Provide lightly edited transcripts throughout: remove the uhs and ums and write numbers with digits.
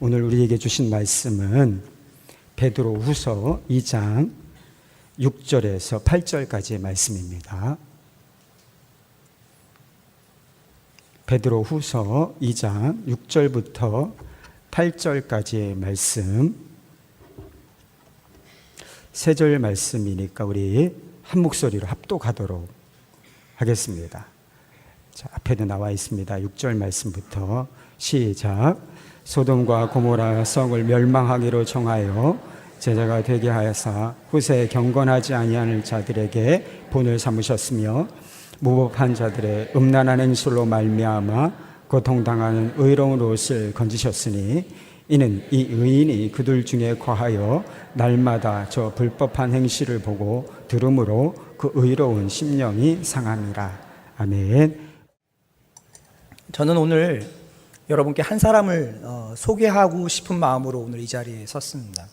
오늘 우리에게 주신 말씀은 베드로후서 2장 6절에서 8절까지의 말씀입니다. 베드로후서 2장 6절부터 8절까지의 말씀, 세 절 말씀이니까 우리 한 목소리로 합독하도록 하겠습니다. 자, 앞에도 나와 있습니다. 6절 말씀부터 시작. 소돔과 고모라 성을 멸망하기로 정하여 제자가 되게 하여사 후세에 경건하지 아니하는 자들에게 본을 삼으셨으며 무법한 자들의 음란한 행실로 말미암아 고통당하는 의로운 옷을 건지셨으니 이는 이 의인이 그들 중에 거하여 날마다 저 불법한 행실을 보고 들음으로 그 의로운 심령이 상함이라. 아멘. 저는 오늘 여러분께 한 사람을 소개하고 싶은 마음으로 오늘 이 자리에 섰습니다.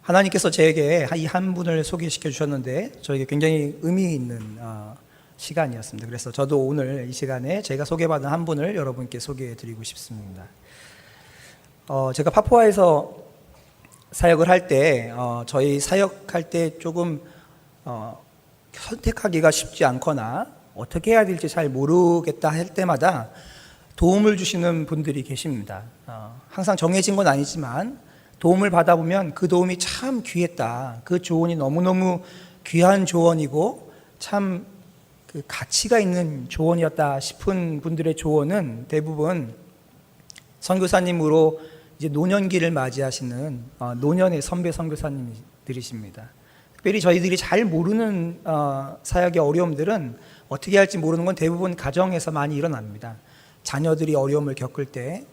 하나님께서 제게 이 한 분을 소개시켜 주셨는데 저에게 굉장히 의미 있는 시간이었습니다. 그래서 저도 오늘 이 시간에 제가 소개받은 한 분을 여러분께 소개해 드리고 싶습니다. 제가 파푸아에서 사역을 할 때 저희 사역할 때 조금 선택하기가 쉽지 않거나 어떻게 해야 될지 잘 모르겠다 할 때마다 도움을 주시는 분들이 계십니다. 항상 정해진 건 아니지만 도움을 받아보면 그 도움이 참 귀했다. 그 조언이 너무너무 귀한 조언이고 참 그 가치가 있는 조언이었다 싶은 분들의 조언은 대부분 선교사님으로 이제 노년기를 맞이하시는 노년의 선배 선교사님들이십니다. 특별히 저희들이 잘 모르는 사역의 어려움들은 어떻게 할지 모르는 건 대부분 가정에서 많이 일어납니다. 자녀들이 어려움을 겪을 때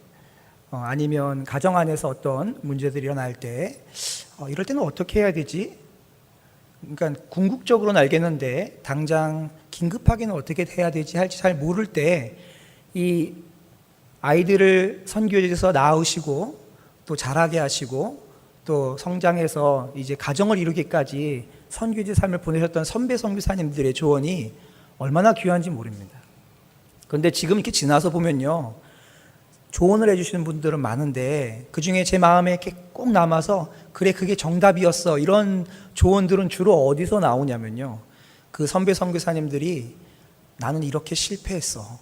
아니면 가정 안에서 어떤 문제들이 일어날 때 이럴 때는 어떻게 해야 되지? 그러니까 궁극적으로는 알겠는데 당장 긴급하게는 어떻게 해야 되지 할지 잘 모를 때 이 아이들을 선교지에서 낳으시고 또 자라게 하시고 또 성장해서 이제 가정을 이루기까지 선교지 삶을 보내셨던 선배 선교사님들의 조언이 얼마나 귀한지 모릅니다. 그런데 지금 이렇게 지나서 보면요, 조언을 해주시는 분들은 많은데 그 중에 제 마음에 이렇게 꼭 남아서 그래 그게 정답이었어 이런 조언들은 주로 어디서 나오냐면요, 그 선배 선교사님들이 나는 이렇게 실패했어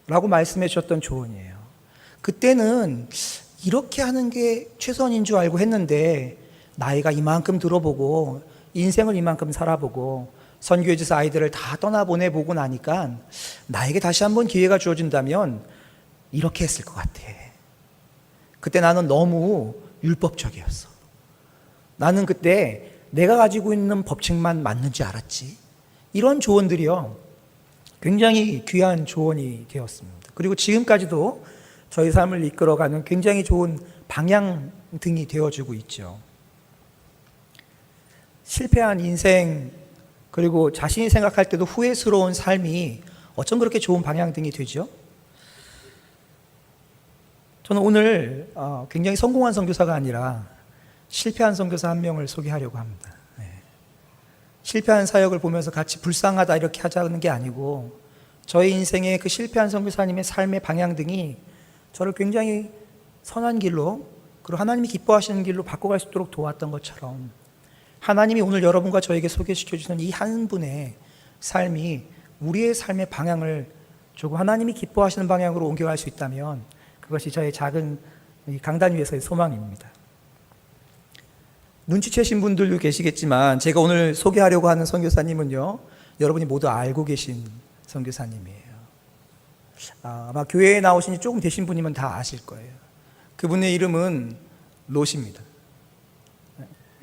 라고 말씀해 주셨던 조언이에요. 그때는 이렇게 하는 게 최선인 줄 알고 했는데 나이가 이만큼 들어보고 인생을 이만큼 살아보고 선교지에서 아이들을 다 떠나보내보고 나니까 나에게 다시 한번 기회가 주어진다면 이렇게 했을 것 같아. 그때 나는 너무 율법적이었어. 나는 그때 내가 가지고 있는 법칙만 맞는지 알았지. 이런 조언들이요, 굉장히 귀한 조언이 되었습니다. 그리고 지금까지도 저희 삶을 이끌어가는 굉장히 좋은 방향등이 되어주고 있죠. 실패한 인생 그리고 자신이 생각할 때도 후회스러운 삶이 어쩜 그렇게 좋은 방향등이 되죠? 저는 오늘 굉장히 성공한 선교사가 아니라 실패한 선교사 한 명을 소개하려고 합니다. 실패한 사역을 보면서 같이 불쌍하다 이렇게 하자는 게 아니고 저희 인생의 그 실패한 선교사님의 삶의 방향등이 저를 굉장히 선한 길로 그리고 하나님이 기뻐하시는 길로 바꿔갈 수 있도록 도왔던 것처럼 하나님이 오늘 여러분과 저에게 소개시켜 주시는 이 한 분의 삶이 우리의 삶의 방향을 조금 하나님이 기뻐하시는 방향으로 옮겨갈 수 있다면 그것이 저의 작은 강단 위에서의 소망입니다. 눈치채신 분들도 계시겠지만 제가 오늘 소개하려고 하는 선교사님은요, 여러분이 모두 알고 계신 선교사님이에요. 아마 교회에 나오신 지 조금 되신 분이면 다 아실 거예요. 그분의 이름은 롯입니다.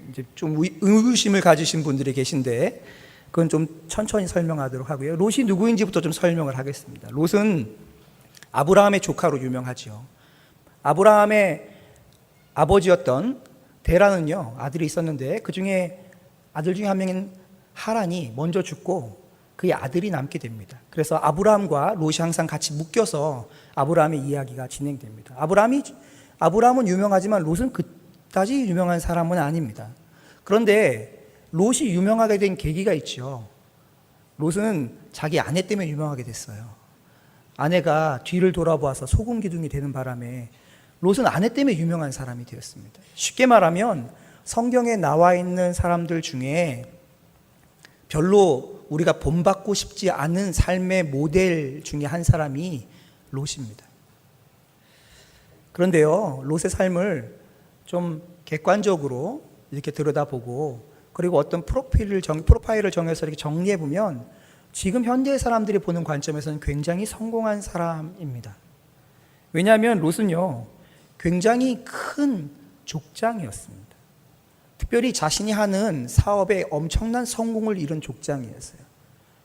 이제 좀 의구심을 가지신 분들이 계신데 그건 좀 천천히 설명하도록 하고요. 롯이 누구인지부터 좀 설명을 하겠습니다. 롯은 아브라함의 조카로 유명하죠. 아브라함의 아버지였던 데라는요, 아들이 있었는데 그 중에 아들 중에 한 명인 하란이 먼저 죽고 그의 아들이 남게 됩니다. 그래서 아브라함과 롯이 항상 같이 묶여서 아브라함의 이야기가 진행됩니다. 아브라함은 유명하지만 롯은 그다지 유명한 사람은 아닙니다. 그런데 롯이 유명하게 된 계기가 있죠. 롯은 자기 아내 때문에 유명하게 됐어요. 아내가 뒤를 돌아보아서 소금 기둥이 되는 바람에 롯은 아내 때문에 유명한 사람이 되었습니다. 쉽게 말하면 성경에 나와 있는 사람들 중에 별로 우리가 본받고 싶지 않은 삶의 모델 중에 한 사람이 롯입니다. 그런데요, 롯의 삶을 좀 객관적으로 이렇게 들여다보고 그리고 어떤 프로파일을 정해서 이렇게 정리해 보면 지금 현대 사람들이 보는 관점에서는 굉장히 성공한 사람입니다. 왜냐하면 롯은요, 굉장히 큰 족장이었습니다. 특별히 자신이 하는 사업에 엄청난 성공을 이룬 족장이었어요.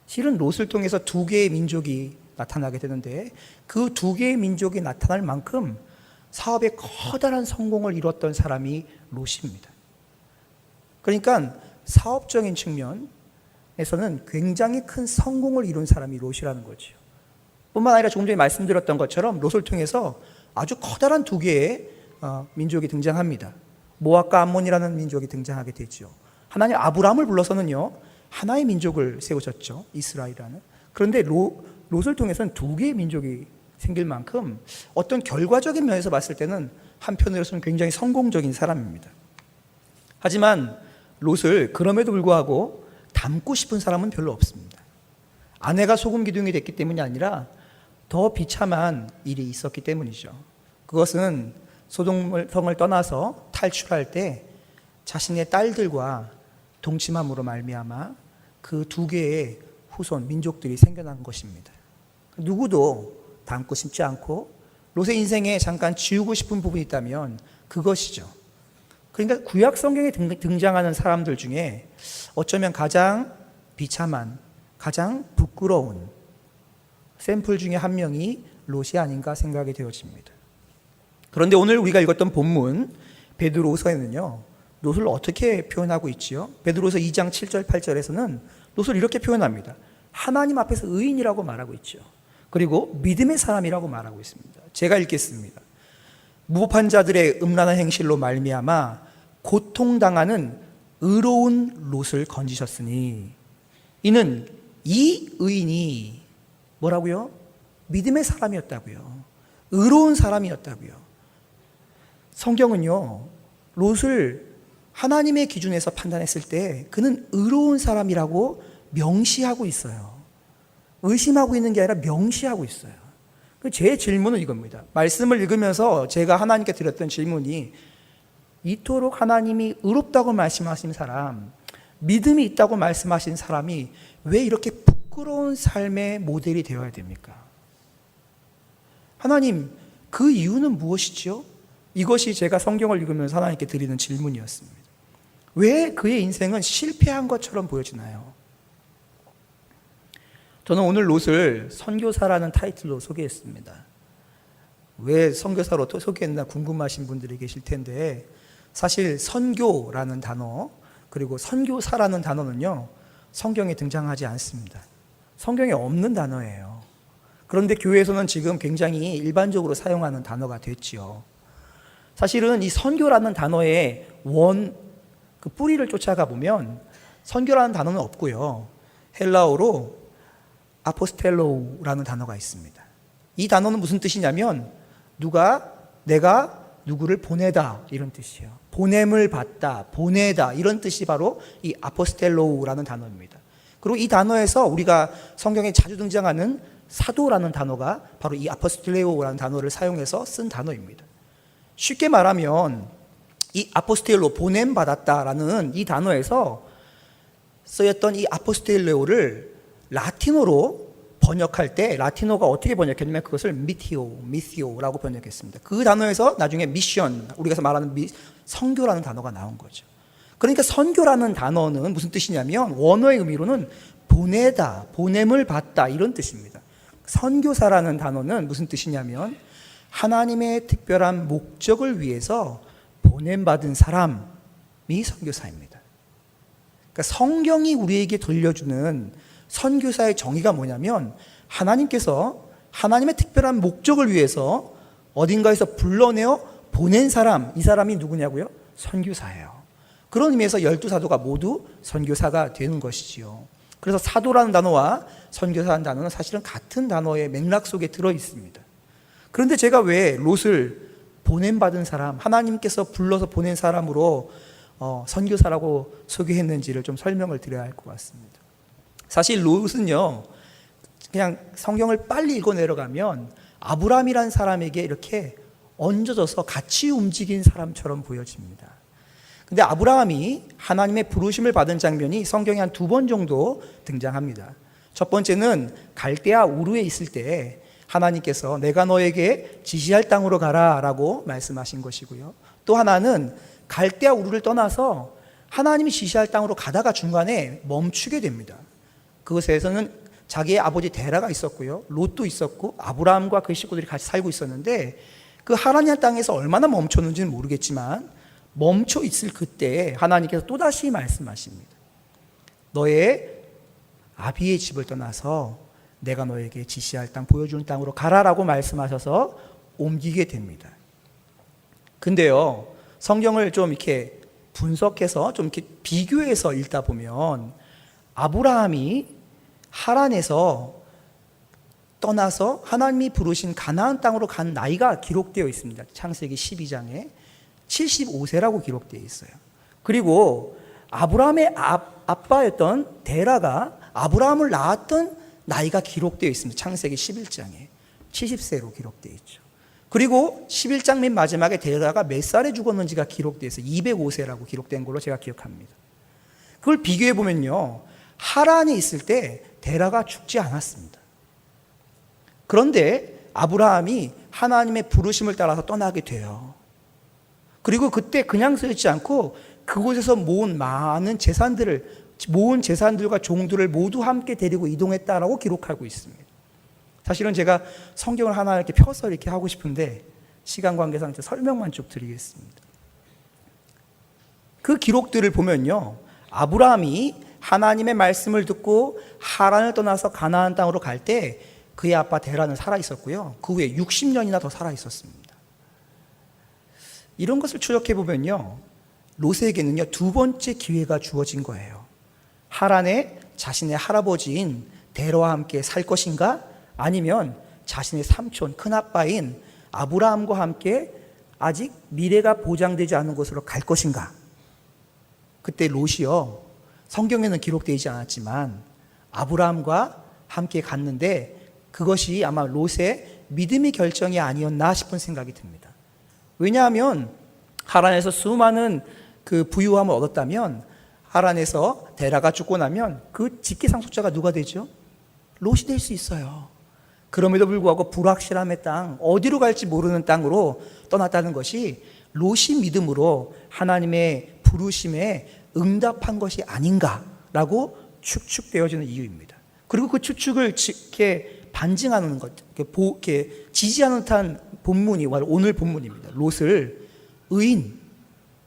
실은 롯을 통해서 두 개의 민족이 나타나게 되는데 그 두 개의 민족이 나타날 만큼 사업에 커다란 성공을 이뤘던 사람이 롯입니다. 그러니까 사업적인 측면에서는 굉장히 큰 성공을 이룬 사람이 롯이라는 거죠. 뿐만 아니라 조금 전에 말씀드렸던 것처럼 롯을 통해서 아주 커다란 두 개의 민족이 등장합니다. 모압과 암몬이라는 민족이 등장하게 되죠. 하나님 아브라함을 불러서는요, 하나의 민족을 세우셨죠. 이스라엘이라는. 그런데 롯을 통해서는 두 개의 민족이 생길 만큼 어떤 결과적인 면에서 봤을 때는 한편으로서는 굉장히 성공적인 사람입니다. 하지만 롯을 그럼에도 불구하고 닮고 싶은 사람은 별로 없습니다. 아내가 소금 기둥이 됐기 때문이 아니라 더 비참한 일이 있었기 때문이죠. 그것은 소돔성을 떠나서 탈출할 때 자신의 딸들과 동침함으로 말미암아 그 두 개의 후손 민족들이 생겨난 것입니다. 누구도 닮고 싶지 않고 롯의 인생에 잠깐 지우고 싶은 부분이 있다면 그것이죠. 그러니까 구약 성경에 등장하는 사람들 중에 어쩌면 가장 비참한, 가장 부끄러운 샘플 중에 한 명이 롯이 아닌가 생각이 되어집니다. 그런데 오늘 우리가 읽었던 본문 베드로서에는요, 롯을 어떻게 표현하고 있지요? 베드로서 2장 7절 8절에서는 롯을 이렇게 표현합니다. 하나님 앞에서 의인이라고 말하고 있죠. 그리고 믿음의 사람이라고 말하고 있습니다. 제가 읽겠습니다. 무법한 자들의 음란한 행실로 말미암아 고통당하는 의로운 롯을 건지셨으니 이는 이 의인이 뭐라고요? 믿음의 사람이었다고요. 의로운 사람이었다고요. 성경은요, 롯을 하나님의 기준에서 판단했을 때 그는 의로운 사람이라고 명시하고 있어요. 의심하고 있는 게 아니라 명시하고 있어요. 제 질문은 이겁니다. 말씀을 읽으면서 제가 하나님께 드렸던 질문이 이토록 하나님이 의롭다고 말씀하신 사람, 믿음이 있다고 말씀하신 사람이 왜 이렇게 부끄러운 삶의 모델이 되어야 됩니까? 하나님, 그 이유는 무엇이지요? 이것이 제가 성경을 읽으면서 하나님께 드리는 질문이었습니다. 왜 그의 인생은 실패한 것처럼 보여지나요? 저는 오늘 롯을 선교사라는 타이틀로 소개했습니다. 왜 선교사로 또 소개했나 궁금하신 분들이 계실 텐데 사실 선교라는 단어 그리고 선교사라는 단어는요, 성경에 등장하지 않습니다. 성경에 없는 단어예요. 그런데 교회에서는 지금 굉장히 일반적으로 사용하는 단어가 됐지요. 사실은 이 선교라는 단어의 그 뿌리를 쫓아가 보면 선교라는 단어는 없고요. 헬라어로 아포스텔로라는 단어가 있습니다. 이 단어는 무슨 뜻이냐면 내가 누구를 보내다 이런 뜻이에요. 보냄을 받다, 보내다 이런 뜻이 바로 이 아포스텔로라는 단어입니다. 그리고 이 단어에서 우리가 성경에 자주 등장하는 사도라는 단어가 바로 이 아포스텔레오라는 단어를 사용해서 쓴 단어입니다. 쉽게 말하면 이 아포스텔로, 보냄받았다라는 이 단어에서 쓰였던 이 아포스텔레오를 라틴어로 번역할 때 라틴어가 어떻게 번역했냐면 그것을 미시오라고 번역했습니다. 그 단어에서 나중에 미션, 우리가 말하는 선교라는 단어가 나온 거죠. 그러니까 선교라는 단어는 무슨 뜻이냐면 원어의 의미로는 보내다, 보냄을 받다 이런 뜻입니다. 선교사라는 단어는 무슨 뜻이냐면 하나님의 특별한 목적을 위해서 보냄받은 사람이 선교사입니다. 그러니까 성경이 우리에게 들려주는 선교사의 정의가 뭐냐면 하나님께서 하나님의 특별한 목적을 위해서 어딘가에서 불러내어 보낸 사람, 이 사람이 누구냐고요? 선교사예요. 그런 의미에서 12사도가 모두 선교사가 되는 것이지요. 그래서 사도라는 단어와 선교사라는 단어는 사실은 같은 단어의 맥락 속에 들어 있습니다. 그런데 제가 왜 롯을 보냄받은 사람, 하나님께서 불러서 보낸 사람으로 선교사라고 소개했는지를 좀 설명을 드려야 할 것 같습니다. 사실 롯은요, 그냥 성경을 빨리 읽어 내려가면 아브라함이라는 사람에게 이렇게 얹어져서 같이 움직인 사람처럼 보여집니다. 근데 아브라함이 하나님의 부르심을 받은 장면이 성경에 한 2번 정도 등장합니다. 첫 번째는 갈대아 우르에 있을 때 하나님께서 내가 너에게 지시할 땅으로 가라 라고 말씀하신 것이고요. 또 하나는 갈대아 우르를 떠나서 하나님이 지시할 땅으로 가다가 중간에 멈추게 됩니다. 그것에서는 자기의 아버지 데라가 있었고요, 롯도 있었고 아브라함과 그 식구들이 같이 살고 있었는데 그 하나님의 땅에서 얼마나 멈췄는지는 모르겠지만 멈춰 있을 그때에 하나님께서 또다시 말씀하십니다. 너의 아비의 집을 떠나서 내가 너에게 지시할 땅, 보여주는 땅으로 가라라고 말씀하셔서 옮기게 됩니다. 근데요, 성경을 좀 이렇게 분석해서 좀 이렇게 비교해서 읽다 보면 아브라함이 하란에서 떠나서 하나님이 부르신 가나안 땅으로 간 나이가 기록되어 있습니다. 창세기 12장에 75세라고 기록되어 있어요. 그리고 아브라함의 아빠였던 데라가 아브라함을 낳았던 나이가 기록되어 있습니다. 창세기 11장에 70세로 기록되어 있죠. 그리고 11장 맨 마지막에 데라가 몇 살에 죽었는지가 기록되어 있어요. 205세라고 기록된 걸로 제가 기억합니다. 그걸 비교해 보면요, 하란에 있을 때 데라가 죽지 않았습니다. 그런데 아브라함이 하나님의 부르심을 따라서 떠나게 돼요. 그리고 그때 그냥 서 있지 않고 그곳에서 모은 많은 재산들과 종들을 모두 함께 데리고 이동했다라고 기록하고 있습니다. 사실은 제가 성경을 하나 이렇게 펴서 이렇게 하고 싶은데 시간 관계상 설명만 쭉 드리겠습니다. 그 기록들을 보면요, 아브라함이 하나님의 말씀을 듣고 하란을 떠나서 가나안 땅으로 갈 때 그의 아빠 데라는 살아 있었고요, 그 후에 60년이나 더 살아 있었습니다. 이런 것을 추적해 보면요, 롯에게는요 2번째 기회가 주어진 거예요. 하란에 자신의 할아버지인 데라와 함께 살 것인가, 아니면 자신의 삼촌 큰아빠인 아브라함과 함께 아직 미래가 보장되지 않은 곳으로 갈 것인가. 그때 롯이요, 성경에는 기록되지 않았지만 아브라함과 함께 갔는데 그것이 아마 롯의 믿음의 결정이 아니었나 싶은 생각이 듭니다. 왜냐하면 하란에서 수많은 그 부유함을 얻었다면 하란에서 데라가 죽고 나면 그 직계상속자가 누가 되죠? 롯이 될 수 있어요. 그럼에도 불구하고 불확실함의 땅, 어디로 갈지 모르는 땅으로 떠났다는 것이 롯이 믿음으로 하나님의 부르심에 응답한 것이 아닌가라고 추측되어지는 이유입니다. 그리고 그 추측을 이렇게 반증하는 것, 이렇게 지지하는 듯한 본문이 오늘 본문입니다. 롯을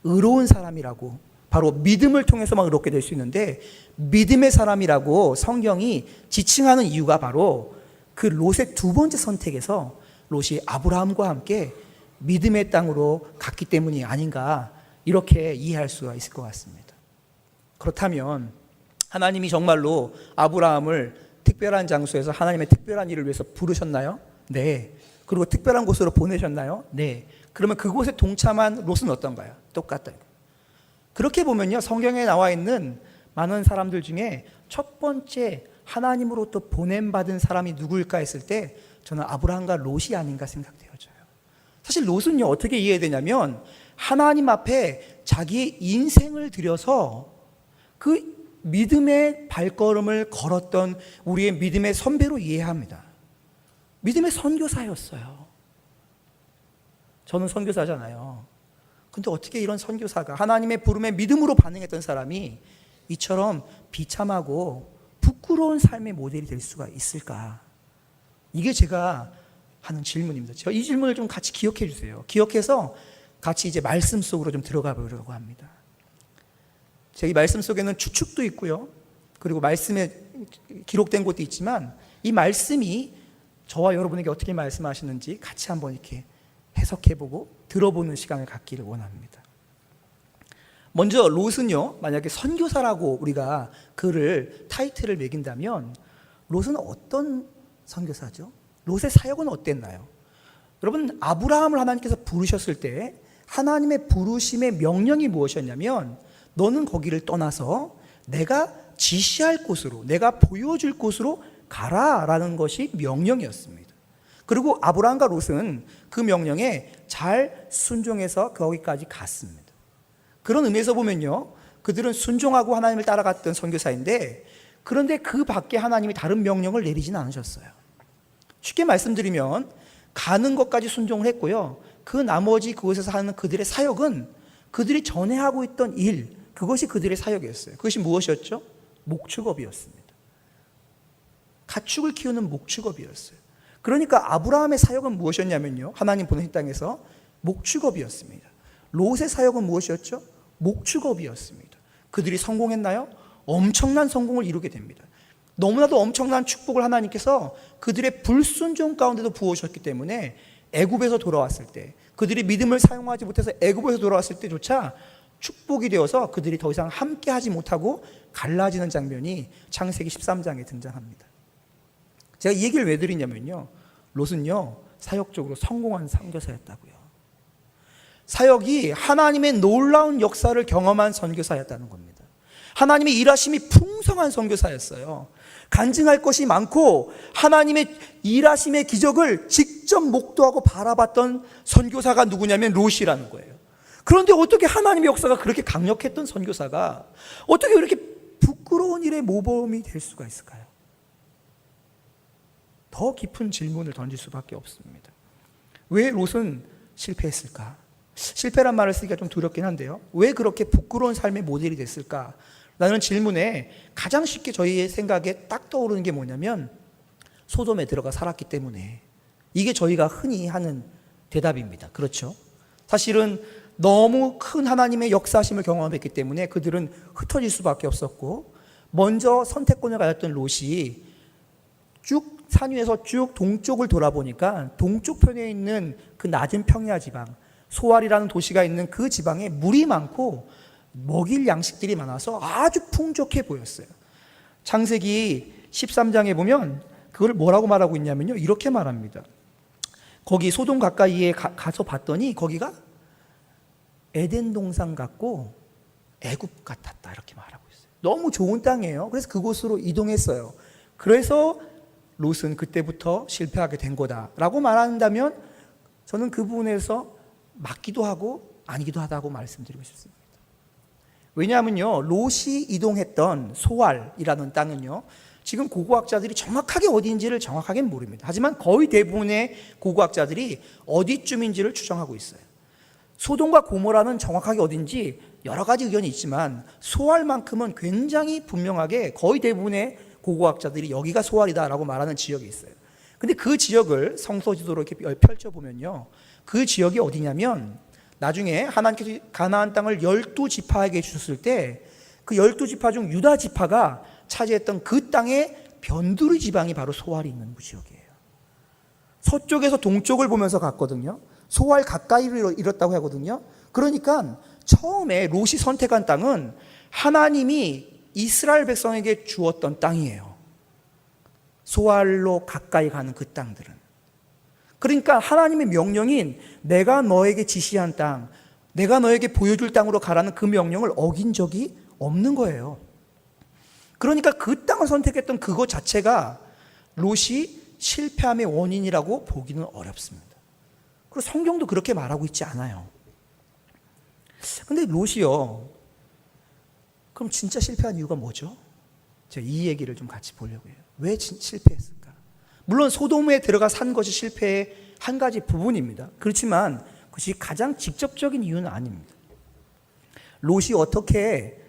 의로운 사람이라고, 바로 믿음을 통해서만 의롭게 될 수 있는데 믿음의 사람이라고 성경이 지칭하는 이유가 바로 그 롯의 2번째 선택에서 롯이 아브라함과 함께 믿음의 땅으로 갔기 때문이 아닌가, 이렇게 이해할 수가 있을 것 같습니다. 그렇다면 하나님이 정말로 아브라함을 특별한 장소에서 하나님의 특별한 일을 위해서 부르셨나요? 네. 그리고 특별한 곳으로 보내셨나요? 네. 그러면 그곳에 동참한 롯은 어떤가요? 똑같다. 그렇게 보면요, 성경에 나와 있는 많은 사람들 중에 첫 번째 하나님으로부터 보냄받은 사람이 누구일까 했을 때 저는 아브라함과 롯이 아닌가 생각되어져요. 사실 롯은요, 어떻게 이해되냐면 하나님 앞에 자기의 인생을 들여서 그 믿음의 발걸음을 걸었던 우리의 믿음의 선배로 이해합니다. 믿음의 선교사였어요. 저는 선교사잖아요. 근데 어떻게 이런 선교사가, 하나님의 부름에 믿음으로 반응했던 사람이 이처럼 비참하고 부끄러운 삶의 모델이 될 수가 있을까? 이게 제가 하는 질문입니다. 제가 이 질문을 좀 같이 기억해 주세요. 기억해서 같이 이제 말씀 속으로 좀 들어가 보려고 합니다. 제 이 말씀 속에는 추측도 있고요, 그리고 말씀에 기록된 것도 있지만 이 말씀이 저와 여러분에게 어떻게 말씀하시는지 같이 한번 이렇게 해석해보고 들어보는 시간을 갖기를 원합니다. 먼저 롯은요, 만약에 선교사라고 우리가 그를 타이틀을 매긴다면 롯은 어떤 선교사죠? 롯의 사역은 어땠나요? 여러분, 아브라함을 하나님께서 부르셨을 때 하나님의 부르심의 명령이 무엇이었냐면 너는 거기를 떠나서 내가 지시할 곳으로, 내가 보여줄 곳으로 가라라는 것이 명령이었습니다. 그리고 아브라함과 롯은 그 명령에 잘 순종해서 거기까지 갔습니다. 그런 의미에서 보면요, 그들은 순종하고 하나님을 따라갔던 선교사인데, 그런데 그 밖에 하나님이 다른 명령을 내리진 않으셨어요. 쉽게 말씀드리면 가는 것까지 순종을 했고요, 그 나머지 그곳에서 하는 그들의 사역은 그들이 전에 하고 있던 일, 그것이 그들의 사역이었어요. 그것이 무엇이었죠? 목축업이었습니다. 가축을 키우는 목축업이었어요. 그러니까 아브라함의 사역은 무엇이었냐면요, 하나님 보내신 땅에서 목축업이었습니다. 롯의 사역은 무엇이었죠? 목축업이었습니다. 그들이 성공했나요? 엄청난 성공을 이루게 됩니다. 너무나도 엄청난 축복을 하나님께서 그들의 불순종 가운데도 부어주셨기 때문에 애굽에서 돌아왔을 때, 그들이 믿음을 사용하지 못해서 애굽에서 돌아왔을 때조차 축복이 되어서 그들이 더 이상 함께하지 못하고 갈라지는 장면이 창세기 13장에 등장합니다. 제가 이 얘기를 왜 드리냐면요, 롯은요 사역적으로 성공한 선교사였다고요. 사역이 하나님의 놀라운 역사를 경험한 선교사였다는 겁니다. 하나님의 일하심이 풍성한 선교사였어요. 간증할 것이 많고 하나님의 일하심의 기적을 직접 목도하고 바라봤던 선교사가 누구냐면 롯이라는 거예요. 그런데 어떻게 하나님의 역사가 그렇게 강력했던 선교사가 어떻게 이렇게 부끄러운 일의 모범이 될 수가 있을까요? 더 깊은 질문을 던질 수밖에 없습니다. 왜 롯은 실패했을까? 실패란 말을 쓰기가 좀 두렵긴 한데요, 왜 그렇게 부끄러운 삶의 모델이 됐을까? 라는 질문에 가장 쉽게 저희의 생각에 딱 떠오르는 게 뭐냐면 소돔에 들어가 살았기 때문에, 이게 저희가 흔히 하는 대답입니다. 그렇죠? 사실은 너무 큰 하나님의 역사심을 경험했기 때문에 그들은 흩어질 수밖에 없었고, 먼저 선택권을 가졌던 롯이 쭉 산 위에서 쭉 동쪽을 돌아보니까 동쪽 편에 있는 그 낮은 평야 지방, 소알이라는 도시가 있는 그 지방에 물이 많고 먹일 양식들이 많아서 아주 풍족해 보였어요. 창세기 13장에 보면 그걸 뭐라고 말하고 있냐면요, 이렇게 말합니다. 거기 소돔 가까이에 가서 봤더니 거기가 에덴 동산 같고 애굽 같았다, 이렇게 말하고 있어요. 너무 좋은 땅이에요. 그래서 그곳으로 이동했어요. 그래서 롯은 그때부터 실패하게 된 거다라고 말한다면 저는 그 부분에서 맞기도 하고 아니기도 하다고 말씀드리고 싶습니다. 왜냐하면요, 롯이 이동했던 소알이라는 땅은요, 지금 고고학자들이 정확하게 어디인지를 정확하게 모릅니다. 하지만 거의 대부분의 고고학자들이 어디쯤인지를 추정하고 있어요. 소돔과 고모라는 정확하게 어딘지 여러 가지 의견이 있지만 소알만큼은 굉장히 분명하게 거의 대부분의 고고학자들이 여기가 소알이다라고 말하는 지역이 있어요. 근데 그 지역을 성서지도로 이렇게 펼쳐보면요, 그 지역이 어디냐면 나중에 하나님께서 가나안 땅을 12지파에게 주셨을 때 그 12지파 중 유다 지파가 차지했던 그 땅의 변두리 지방이 바로 소알이 있는 그 지역이에요. 서쪽에서 동쪽을 보면서 갔거든요. 소알 가까이로 이뤘다고 하거든요. 그러니까 처음에 롯이 선택한 땅은 하나님이 이스라엘 백성에게 주었던 땅이에요. 소알로 가까이 가는 그 땅들은. 그러니까 하나님의 명령인 내가 너에게 지시한 땅, 내가 너에게 보여줄 땅으로 가라는 그 명령을 어긴 적이 없는 거예요. 그러니까 그 땅을 선택했던 그것 자체가 롯이 실패함의 원인이라고 보기는 어렵습니다. 그리고 성경도 그렇게 말하고 있지 않아요. 근데 롯이요, 그럼 진짜 실패한 이유가 뭐죠? 제가 이 얘기를 좀 같이 보려고 해요. 왜 실패했을까? 물론 소돔에 들어가 산 것이 실패의 한 가지 부분입니다. 그렇지만 그것이 가장 직접적인 이유는 아닙니다. 롯이 어떻게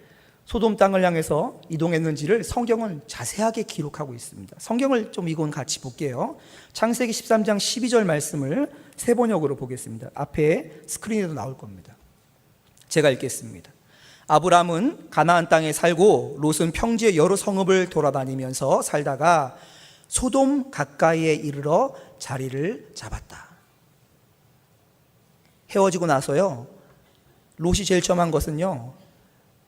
소돔 땅을 향해서 이동했는지를 성경은 자세하게 기록하고 있습니다. 성경을 좀 이건 같이 볼게요. 창세기 13장 12절 말씀을 세 번역으로 보겠습니다. 앞에 스크린에도 나올 겁니다. 제가 읽겠습니다. 아브람은 가나안 땅에 살고 롯은 평지의 여러 성읍을 돌아다니면서 살다가 소돔 가까이에 이르러 자리를 잡았다. 헤어지고 나서요, 롯이 제일 처음 한 것은요,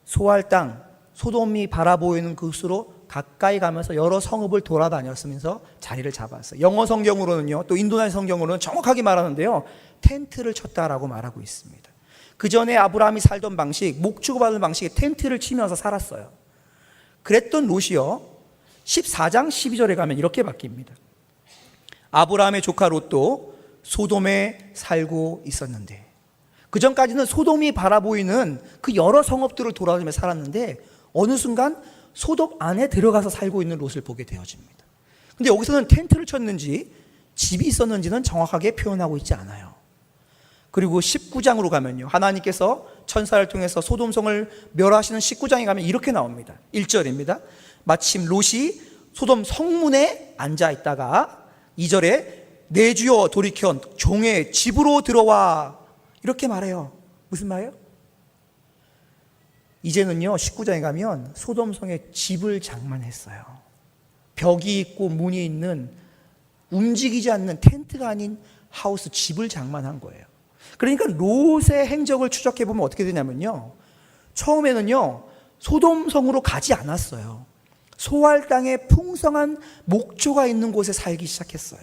소알 땅, 소돔이 바라보이는 곳으로 가까이 가면서 여러 성읍을 돌아다녔으면서 자리를 잡았어요. 영어 성경으로는요, 또 인도네시아 성경으로는 정확하게 말하는데요, 텐트를 쳤다라고 말하고 있습니다. 그 전에 아브라함이 살던 방식, 목축받는 방식의 텐트를 치면서 살았어요. 그랬던 롯이요, 14장 12절에 가면 이렇게 바뀝니다. 아브라함의 조카 롯도 소돔에 살고 있었는데, 그 전까지는 소돔이 바라보이는 그 여러 성읍들을 돌아다니며 살았는데 어느 순간 소돔 안에 들어가서 살고 있는 롯을 보게 되어집니다. 근데 여기서는 텐트를 쳤는지 집이 있었는지는 정확하게 표현하고 있지 않아요. 그리고 19장으로 가면요, 하나님께서 천사를 통해서 소돔성을 멸하시는 19장에 가면 이렇게 나옵니다. 1절입니다. 마침 롯이 소돔 성문에 앉아 있다가 2절에 내 주여 돌이켜 종의 집으로 들어와, 이렇게 말해요. 무슨 말이에요? 이제는요, 19장에 가면 소돔성에 집을 장만했어요. 벽이 있고 문이 있는 움직이지 않는 텐트가 아닌 하우스, 집을 장만한 거예요. 그러니까 롯의 행적을 추적해 보면 어떻게 되냐면요, 처음에는요 소돔성으로 가지 않았어요. 소알 땅에 풍성한 목초가 있는 곳에 살기 시작했어요.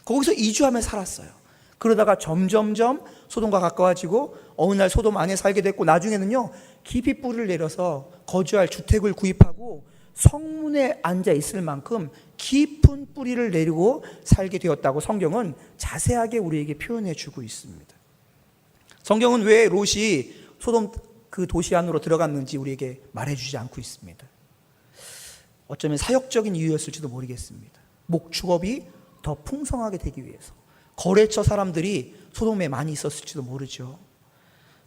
거기서 이주하며 살았어요. 그러다가 점점점 소돔과 가까워지고 어느 날 소돔 안에 살게 됐고, 나중에는요 깊이 뿌리를 내려서 거주할 주택을 구입하고 성문에 앉아 있을 만큼 깊은 뿌리를 내리고 살게 되었다고 성경은 자세하게 우리에게 표현해 주고 있습니다. 성경은 왜 롯이 소돔 그 도시 안으로 들어갔는지 우리에게 말해주지 않고 있습니다. 어쩌면 사역적인 이유였을지도 모르겠습니다. 목축업이 더 풍성하게 되기 위해서, 거래처 사람들이 소돔에 많이 있었을지도 모르죠.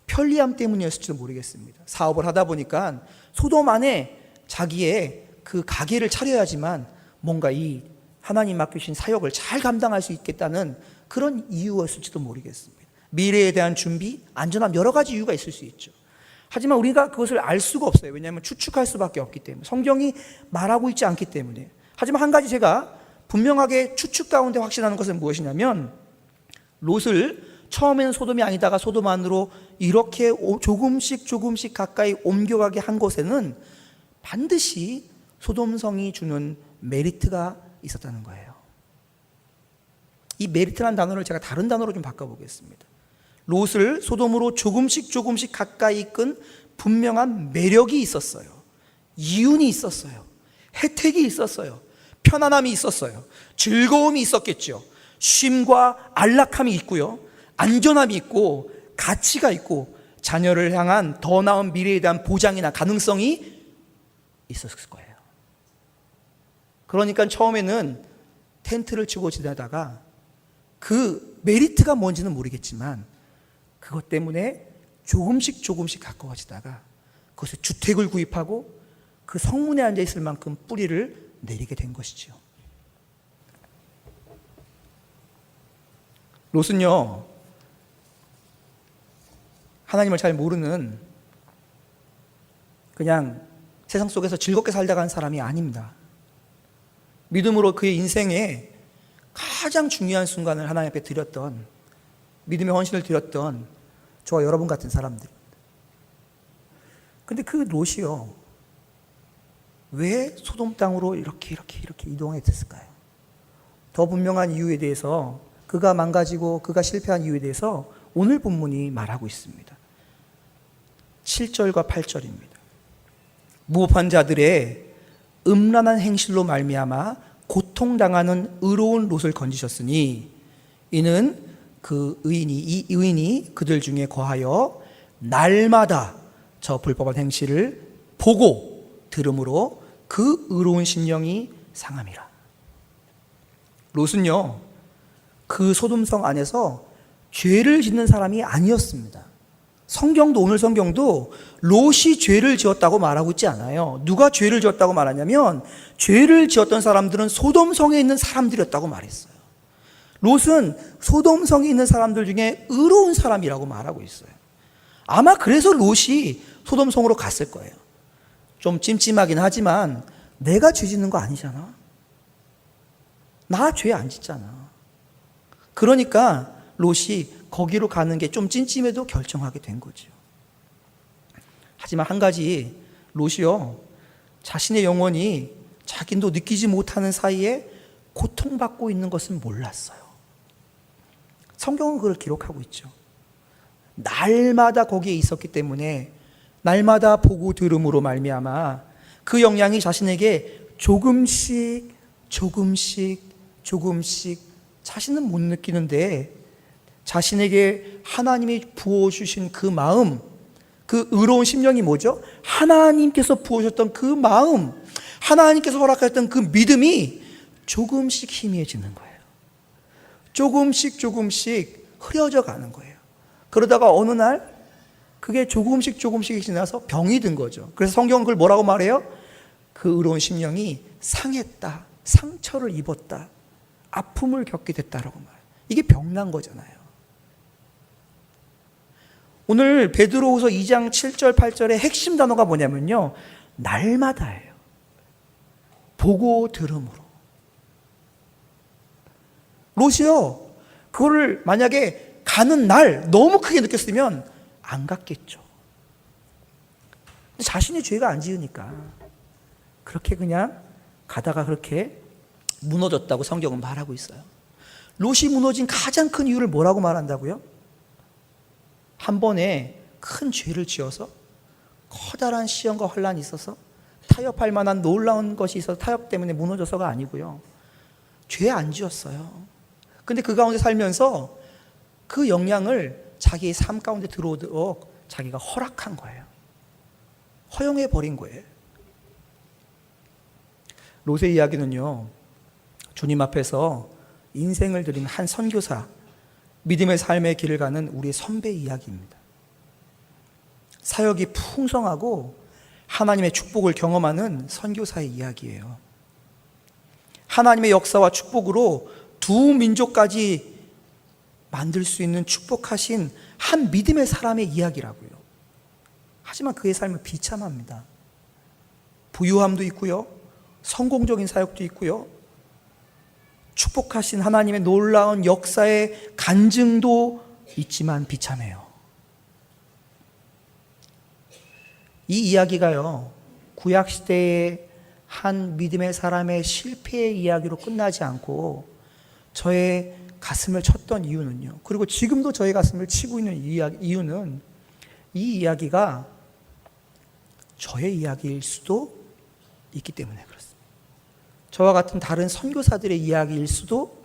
편리함 때문이었을지도 모르겠습니다. 사업을 하다 보니까 소돔 안에 자기의 그 가게를 차려야지만 뭔가 이 하나님 맡기신 사역을 잘 감당할 수 있겠다는 그런 이유였을지도 모르겠습니다. 미래에 대한 준비, 안전함, 여러 가지 이유가 있을 수 있죠. 하지만 우리가 그것을 알 수가 없어요. 왜냐하면 추측할 수밖에 없기 때문에, 성경이 말하고 있지 않기 때문에. 하지만 한 가지 제가 분명하게 추측 가운데 확신하는 것은 무엇이냐면, 롯을 처음에는 소돔이 아니다가 소돔 안으로 이렇게 조금씩 가까이 옮겨가게 한 곳에는 반드시 소돔성이 주는 메리트가 있었다는 거예요. 이 메리트라는 단어를 제가 다른 단어로 좀 바꿔보겠습니다. 롯을 소돔으로 조금씩 가까이 이끈 분명한 매력이 있었어요. 이윤이 있었어요. 혜택이 있었어요. 편안함이 있었어요. 즐거움이 있었겠죠. 쉼과 안락함이 있고요, 안전함이 있고 가치가 있고 자녀를 향한 더 나은 미래에 대한 보장이나 가능성이 있었을 거예요. 그러니까 처음에는 텐트를 치고 지내다가 그 메리트가 뭔지는 모르겠지만 그것 때문에 조금씩 가까워지다가 그것에 주택을 구입하고 그 성문에 앉아 있을 만큼 뿌리를 내리게 된 것이죠. 롯은요, 하나님을 잘 모르는 그냥 세상 속에서 즐겁게 살다 간 사람이 아닙니다. 믿음으로 그의 인생에 가장 중요한 순간을 하나님 앞에 드렸던, 믿음의 헌신을 드렸던 저와 여러분 같은 사람들. 근데 그 롯이요, 왜 소돔 땅으로 이렇게 이동했을까요? 더 분명한 이유에 대해서, 그가 망가지고 그가 실패한 이유에 대해서 오늘 본문이 말하고 있습니다. 7절과 8절입니다. 무업한 자들의 음란한 행실로 말미암아 고통당하는 의로운 롯을 건지셨으니 이는 이 의인이 그들 중에 거하여 날마다 저 불법한 행실을 보고 들음으로 그 의로운 심령이 상함이라. 롯은요, 그 소돔성 안에서 죄를 짓는 사람이 아니었습니다. 성경도, 오늘 성경도 롯이 죄를 지었다고 말하고 있지 않아요. 누가 죄를 지었다고 말하냐면 죄를 지었던 사람들은 소돔성에 있는 사람들이었다고 말했어요. 롯은 소돔성에 있는 사람들 중에 의로운 사람이라고 말하고 있어요. 아마 그래서 롯이 소돔성으로 갔을 거예요. 좀 찜찜하긴 하지만 내가 죄 짓는 거 아니잖아. 나 죄 안 짓잖아. 그러니까 롯이 거기로 가는 게 좀 찜찜해도 결정하게 된 거죠. 하지만 한 가지, 롯이요, 자신의 영혼이 자기도 느끼지 못하는 사이에 고통받고 있는 것은 몰랐어요. 성경은 그걸 기록하고 있죠. 날마다 거기에 있었기 때문에 날마다 보고 들음으로 말미암아 그 영향이 자신에게 조금씩 자신은 못 느끼는데 자신에게 하나님이 부어주신 그 마음, 그 의로운 심령이 뭐죠? 하나님께서 부어주셨던 그 마음, 하나님께서 허락하셨던 그 믿음이 조금씩 희미해지는 거예요. 조금씩 흐려져 가는 거예요. 그러다가 어느 날 그게 조금씩 지나서 병이 든 거죠. 그래서 성경은 그걸 뭐라고 말해요? 그 의로운 심령이 상했다, 상처를 입었다, 아픔을 겪게 됐다라고 말해요. 이게 병난 거잖아요. 오늘 베드로후서 2장 7절 8절의 핵심 단어가 뭐냐면요, 날마다예요. 보고 들음으로. 롯이요, 그거를 만약에 가는 날 너무 크게 느꼈으면 안 갔겠죠. 근데 자신이 죄가 안 지으니까 그렇게 그냥 가다가 그렇게 무너졌다고 성경은 말하고 있어요. 롯이 무너진 가장 큰 이유를 뭐라고 말한다고요? 한 번에 큰 죄를 지어서 커다란 시험과 환란이 있어서 타협할 만한 놀라운 것이 있어서 타협 때문에 무너져서가 아니고요, 죄 안 지었어요. 근데 그 가운데 살면서 그 영향을 자기의 삶 가운데 들어오도록 자기가 허락한 거예요. 허용해 버린 거예요. 롯의 이야기는요, 주님 앞에서 인생을 드린 한 선교사, 믿음의 삶의 길을 가는 우리의 선배 이야기입니다. 사역이 풍성하고 하나님의 축복을 경험하는 선교사의 이야기예요. 하나님의 역사와 축복으로 두 민족까지 만들 수 있는 축복하신 한 믿음의 사람의 이야기라고요. 하지만 그의 삶은 비참합니다. 부유함도 있고요, 성공적인 사역도 있고요, 축복하신 하나님의 놀라운 역사의 간증도 있지만 비참해요. 이 이야기가요, 구약시대의 한 믿음의 사람의 실패의 이야기로 끝나지 않고 저의 가슴을 쳤던 이유는요, 그리고 지금도 저의 가슴을 치고 있는 이유는 이 이야기가 저의 이야기일 수도 있기 때문에 그렇습니다. 저와 같은 다른 선교사들의 이야기일 수도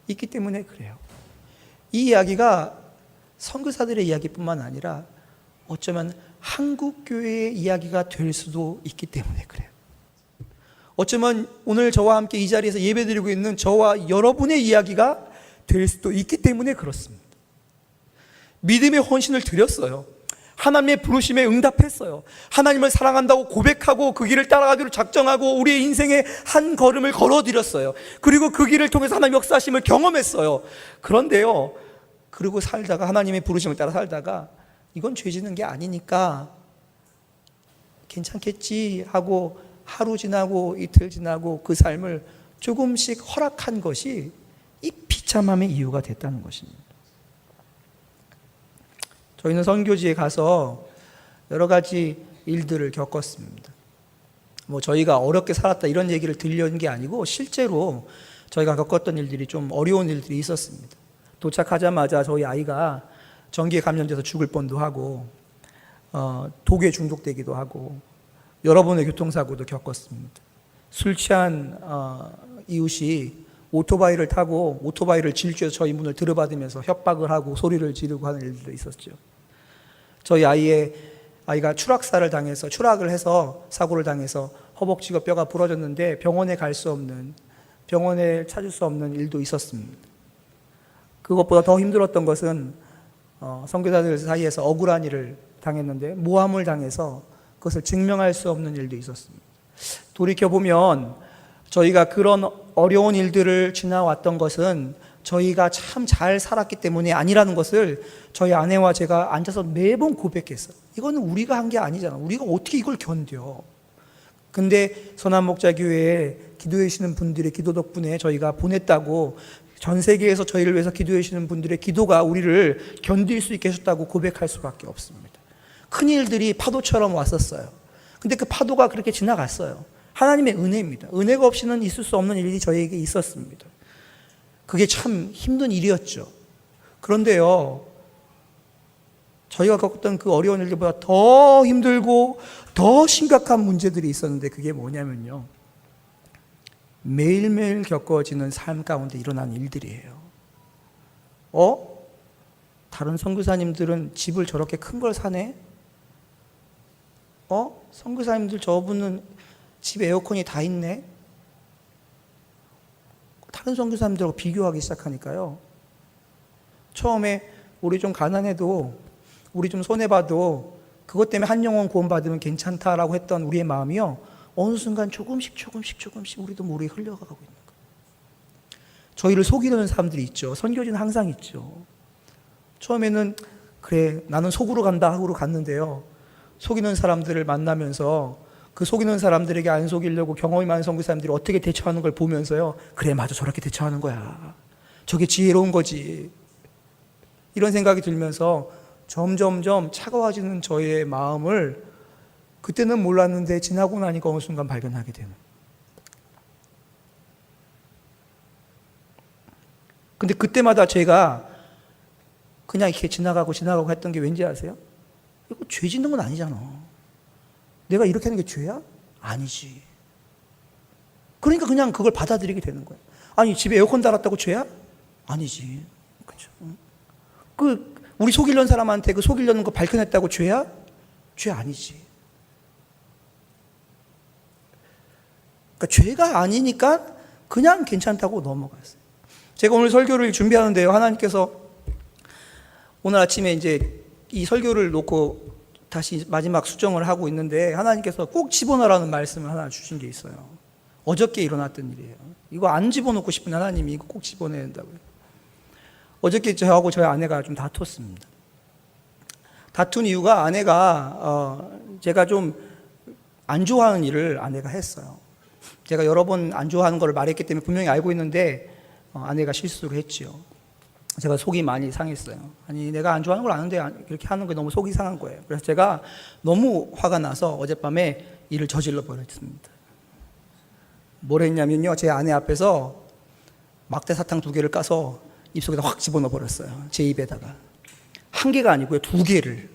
있기 때문에 그래요. 이 이야기가 선교사들의 이야기뿐만 아니라 어쩌면 한국교회의 이야기가 될 수도 있기 때문에 그래요. 어쩌면 오늘 저와 함께 이 자리에서 예배드리고 있는 저와 여러분의 이야기가 될 수도 있기 때문에 그렇습니다. 믿음의 헌신을 드렸어요. 하나님의 부르심에 응답했어요. 하나님을 사랑한다고 고백하고 그 길을 따라가기로 작정하고 우리의 인생의 한 걸음을 걸어드렸어요. 그리고 그 길을 통해서 하나님 역사하심을 경험했어요. 그런데요, 그리고 살다가 하나님의 부르심을 따라 살다가 이건 죄 짓는 게 아니니까 괜찮겠지 하고 하루 지나고 이틀 지나고 그 삶을 조금씩 허락한 것이 이 비참함의 이유가 됐다는 것입니다. 저희는 선교지에 가서 여러 가지 일들을 겪었습니다. 저희가 어렵게 살았다 이런 얘기를 들려는 게 아니고 실제로 저희가 겪었던 일들이 좀 어려운 일들이 있었습니다. 도착하자마자 저희 아이가 전기에 감염돼서 죽을 뻔도 하고 독에 중독되기도 하고 여러 번의 교통사고도 겪었습니다. 술 취한 이웃이 오토바이를 타고 오토바이를 질주해서 저희 문을 들이받으면서 협박을 하고 소리를 지르고 하는 일들도 있었죠. 저희 아이가 추락을 해서 사고를 당해서 허벅지가 뼈가 부러졌는데 병원에 찾을 수 없는 일도 있었습니다. 그것보다 더 힘들었던 것은 선교사들 사이에서 억울한 일을 당했는데 모함을 당해서 그것을 증명할 수 없는 일도 있었습니다. 돌이켜보면 저희가 그런 어려운 일들을 지나왔던 것은 저희가 참 잘 살았기 때문이 아니라는 것을 저희 아내와 제가 앉아서 매번 고백했어요. 이거는 우리가 한 게 아니잖아. 우리가 어떻게 이걸 견뎌. 근데 선한목자교회에 기도해 주시는 분들의 기도 덕분에 저희가 보냈다고, 전 세계에서 저희를 위해서 기도해 주시는 분들의 기도가 우리를 견딜 수 있게 해줬다고 고백할 수밖에 없습니다. 큰일들이 파도처럼 왔었어요. 근데 그 파도가 그렇게 지나갔어요. 하나님의 은혜입니다. 은혜가 없이는 있을 수 없는 일이 저에게 있었습니다. 그게 참 힘든 일이었죠. 그런데요, 저희가 겪었던 그 어려운 일들보다 더 힘들고 더 심각한 문제들이 있었는데, 그게 뭐냐면요, 매일매일 겪어지는 삶 가운데 일어나는 일들이에요. 다른 선교사님들은 집을 저렇게 큰 걸 사네? 선교사님들 저분은 집에 에어컨이 다 있네? 다른 선교사님들하고 비교하기 시작하니까요, 처음에 우리 좀 가난해도, 우리 좀 손해봐도 그것 때문에 한 영혼 구원받으면 괜찮다라고 했던 우리의 마음이요, 어느 순간 조금씩 우리도 모르게 흘려가고 있는 거예요. 저희를 속이려는 사람들이 있죠. 선교지는 항상 있죠. 처음에는 그래, 나는 속으로 간다 하고 갔는데요, 속이는 사람들을 만나면서 그 속이는 사람들에게 안 속이려고 경험이 많은 선교사님들이 어떻게 대처하는 걸 보면서요, 그래, 맞아, 저렇게 대처하는 거야, 저게 지혜로운 거지, 이런 생각이 들면서 점점점 차가워지는 저의 마음을 그때는 몰랐는데 지나고 나니까 어느 순간 발견하게 되는. 근데 그때마다 제가 그냥 이렇게 지나가고 했던 게 왠지 아세요? 이거 죄 짓는 건 아니잖아. 내가 이렇게 하는 게 죄야? 아니지. 그러니까 그냥 그걸 받아들이게 되는 거예요. 아니, 집에 에어컨 달았다고 죄야? 아니지. 그렇죠. 우리 속이려는 사람한테 그 속이려는 거 밝혀냈다고 죄야? 죄 아니지. 그러니까 죄가 아니니까 그냥 괜찮다고 넘어갔어요. 제가 오늘 설교를 준비하는데요, 하나님께서 오늘 아침에 이제 이 설교를 놓고 다시 마지막 수정을 하고 있는데, 하나님께서 꼭 집어넣으라는 말씀을 하나 주신 게 있어요. 어저께 일어났던 일이에요. 이거 안 집어넣고 싶은 하나님이 이거 꼭 집어내야 된다고요. 어저께 저하고 저희 아내가 좀 다퉜습니다. 다툰 이유가, 아내가 제가 좀 안 좋아하는 일을 아내가 했어요. 제가 여러 번 안 좋아하는 걸 말했기 때문에 분명히 알고 있는데 아내가 실수를 했지요. 제가 속이 많이 상했어요. 아니, 내가 안 좋아하는 걸 아는데 이렇게 하는 게 너무 속이 상한 거예요. 그래서 제가 너무 화가 나서 어젯밤에 일을 저질러 버렸습니다. 뭘 했냐면요, 제 아내 앞에서 막대 사탕 2개를 까서 입속에다 확 집어넣어 버렸어요. 제 입에다가. 1개가 아니고요, 2개를.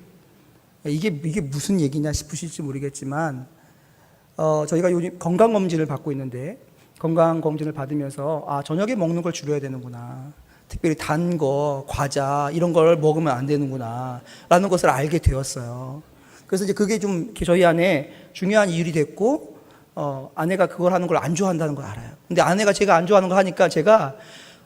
이게 무슨 얘기냐 싶으실지 모르겠지만, 저희가 요즘 건강검진을 받고 있는데, 건강검진을 받으면서 저녁에 먹는 걸 줄여야 되는구나, 특별히 단 거, 과자 이런 걸 먹으면 안 되는구나 라는 것을 알게 되었어요. 그래서 이제 그게 좀 저희 안에 중요한 일이 됐고, 아내가 그걸 하는 걸 안 좋아한다는 걸 알아요. 근데 아내가 제가 안 좋아하는 거 하니까 제가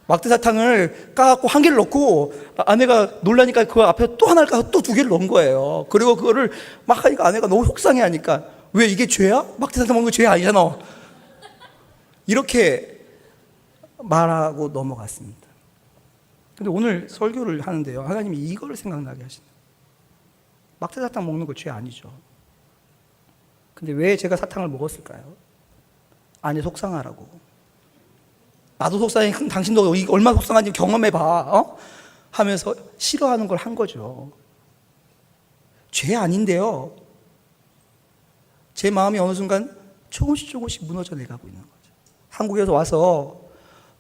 막대사탕을 까갖고 1개를 넣고, 아내가 놀라니까 그 앞에 또 하나를 까서 또 2개를 넣은 거예요. 그리고 그거를 막 하니까 아내가 너무 속상해 하니까, 왜 이게 죄야? 막대사탕 먹는 거 죄 아니잖아. 이렇게 말하고 넘어갔습니다. 근데 오늘 설교를 하는데요, 하나님이 이거를 생각나게 하시네요. 막대사탕 먹는 거 죄 아니죠. 근데 왜 제가 사탕을 먹었을까요? 아내 속상하라고. 나도 속상해, 당신도 얼마나 속상한지 경험해봐, 하면서 싫어하는 걸 한 거죠. 죄 아닌데요, 제 마음이 어느 순간 조금씩 무너져 내가고 있는 거죠. 한국에서 와서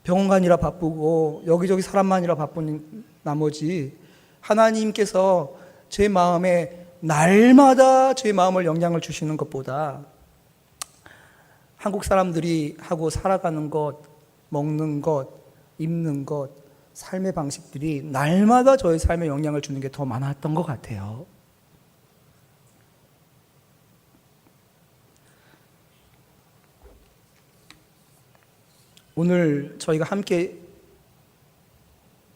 병원 가느라 바쁘고 여기저기 사람 많으라 바쁜 나머지, 하나님께서 제 마음에 날마다 제 마음을 영향을 주시는 것보다 한국 사람들이 하고 살아가는 것, 먹는 것, 입는 것, 삶의 방식들이 날마다 저의 삶에 영향을 주는 게 더 많았던 것 같아요. 오늘 저희가 함께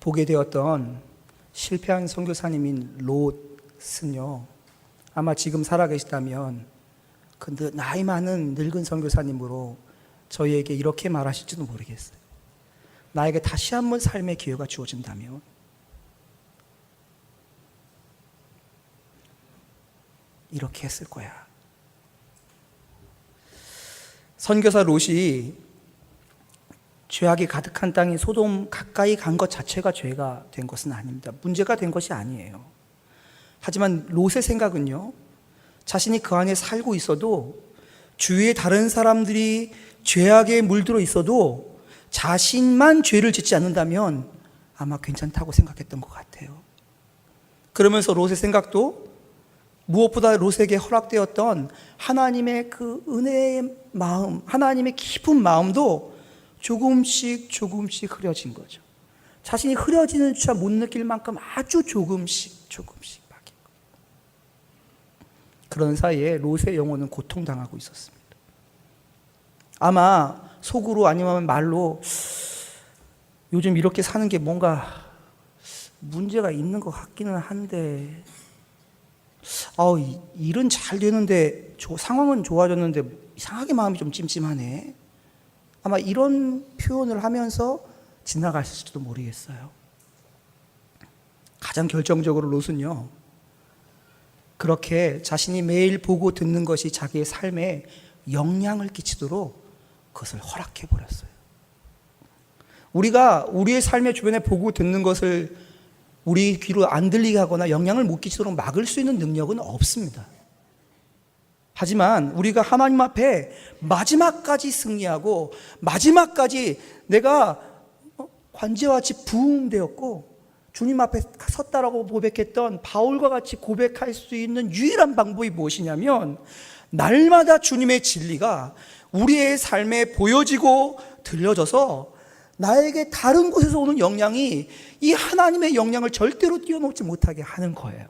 보게 되었던 실패한 선교사님인 롯은요, 아마 지금 살아계시다면 그 나이 많은 늙은 선교사님으로 저희에게 이렇게 말하실지도 모르겠어요. 나에게 다시 한번 삶의 기회가 주어진다면 이렇게 했을 거야. 선교사 롯이 죄악이 가득한 땅인 소돔 가까이 간 것 자체가 죄가 된 것은 아닙니다. 문제가 된 것이 아니에요. 하지만 롯의 생각은요, 자신이 그 안에 살고 있어도 주위에 다른 사람들이 죄악에 물들어 있어도 자신만 죄를 짓지 않는다면 아마 괜찮다고 생각했던 것 같아요. 그러면서 롯의 생각도 무엇보다 롯에게 허락되었던 하나님의 그 은혜의 마음, 하나님의 깊은 마음도 조금씩 흐려진 거죠. 자신이 흐려지는 줄 못 느낄 만큼 아주 조금씩 바뀐 거예요. 그런 사이에 롯의 영혼은 고통당하고 있었습니다. 아마 속으로 아니면 말로 요즘 이렇게 사는 게 뭔가 문제가 있는 것 같기는 한데, 일은 잘 되는데 상황은 좋아졌는데 이상하게 마음이 좀 찜찜하네. 아마 이런 표현을 하면서 지나가실지도 모르겠어요. 가장 결정적으로 롯은요, 그렇게 자신이 매일 보고 듣는 것이 자기의 삶에 영향을 끼치도록 그것을 허락해 버렸어요. 우리가 우리의 삶의 주변에 보고 듣는 것을 우리 귀로 안 들리게 하거나 영향을 못 끼치도록 막을 수 있는 능력은 없습니다. 하지만 우리가 하나님 앞에 마지막까지 승리하고 마지막까지 내가 관제와 같이 부흥되었고 주님 앞에 섰다라고 고백했던 바울과 같이 고백할 수 있는 유일한 방법이 무엇이냐면, 날마다 주님의 진리가 우리의 삶에 보여지고 들려져서 나에게 다른 곳에서 오는 영향이 이 하나님의 영향을 절대로 뛰어넘지 못하게 하는 거예요.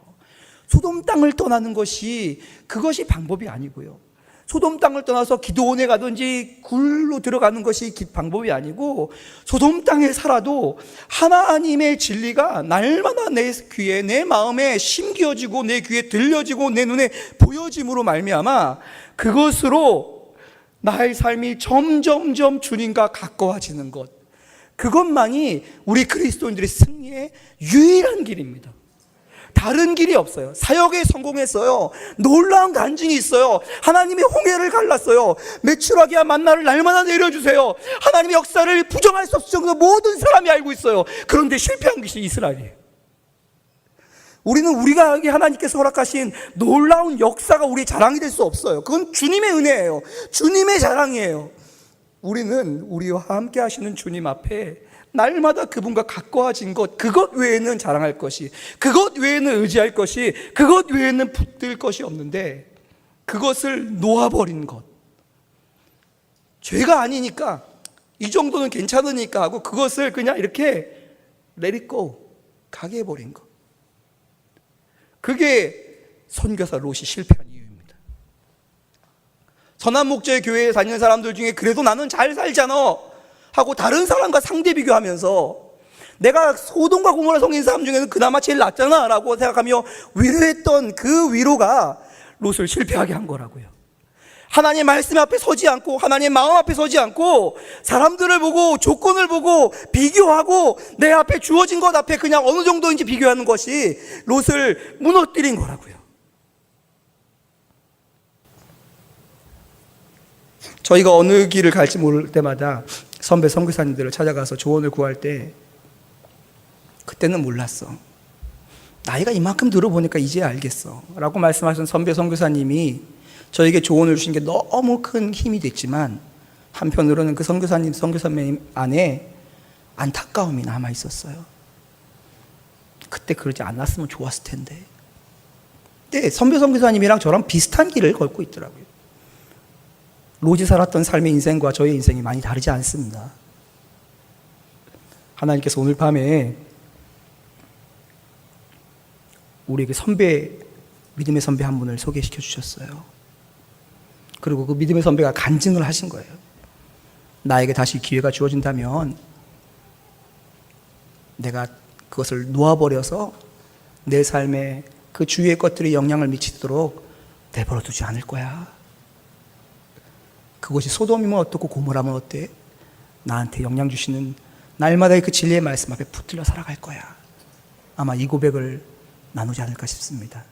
소돔 땅을 떠나는 것이 그것이 방법이 아니고요. 소돔 땅을 떠나서 기드온에 가든지 굴로 들어가는 것이 방법이 아니고, 소돔 땅에 살아도 하나님의 진리가 날마다 내 귀에, 내 마음에 심겨지고 내 귀에 들려지고 내 눈에 보여짐으로 말미암아 그것으로 나의 삶이 점점점 주님과 가까워지는 것, 그것만이 우리 그리스도인들의 승리의 유일한 길입니다. 다른 길이 없어요. 사역에 성공했어요. 놀라운 간증이 있어요. 하나님의 홍해를 갈랐어요. 메추라기와 만나를 날마다 내려주세요. 하나님의 역사를 부정할 수 없을 정도로 모든 사람이 알고 있어요. 그런데 실패한 것이 이스라엘이에요. 우리는 우리가 하나님께서 허락하신 놀라운 역사가 우리의 자랑이 될 수 없어요. 그건 주님의 은혜예요. 주님의 자랑이에요. 우리는 우리와 함께 하시는 주님 앞에 날마다 그분과 가까워진 것, 그것 외에는 자랑할 것이, 그것 외에는 의지할 것이, 그것 외에는 붙들 것이 없는데, 그것을 놓아버린 것, 죄가 아니니까 이 정도는 괜찮으니까 하고 그것을 그냥 이렇게 let it go, 가게 해버린 것, 그게 선교사 롯이 실패한 이유입니다. 선한 목자의 교회에 다니는 사람들 중에 그래도 나는 잘 살잖아 하고 다른 사람과 상대 비교하면서 내가 소돔과 고모라 성인 사람 중에는 그나마 제일 낫잖아 라고 생각하며 위로했던 그 위로가 롯을 실패하게 한 거라고요. 하나님의 말씀 앞에 서지 않고, 하나님의 마음 앞에 서지 않고, 사람들을 보고 조건을 보고 비교하고 내 앞에 주어진 것 앞에 그냥 어느 정도인지 비교하는 것이 롯을 무너뜨린 거라고요. 저희가 어느 길을 갈지 모를 때마다 선배 선교사님들을 찾아가서 조언을 구할 때, 그때는 몰랐어, 나이가 이만큼 들어보니까 이제 알겠어 라고 말씀하신 선배 선교사님이 저에게 조언을 주신 게 너무 큰 힘이 됐지만, 한편으로는 그 선교사님, 선교사님 안에 안타까움이 남아 있었어요. 그때 그러지 않았으면 좋았을 텐데. 근데 선배 선교사님이랑 저랑 비슷한 길을 걷고 있더라고요. 롯이 살았던 삶의 인생과 저의 인생이 많이 다르지 않습니다. 하나님께서 오늘 밤에 우리에게 믿음의 선배 한 분을 소개시켜 주셨어요. 그리고 그 믿음의 선배가 간증을 하신 거예요. 나에게 다시 기회가 주어진다면 내가 그것을 놓아버려서 내 삶에 그 주위의 것들이 영향을 미치도록 내버려 두지 않을 거야. 그것이 소돔이면 어떻고 고모라면 어때? 나한테 영향 주시는 날마다의 그 진리의 말씀 앞에 붙들려 살아갈 거야. 아마 이 고백을 나누지 않을까 싶습니다.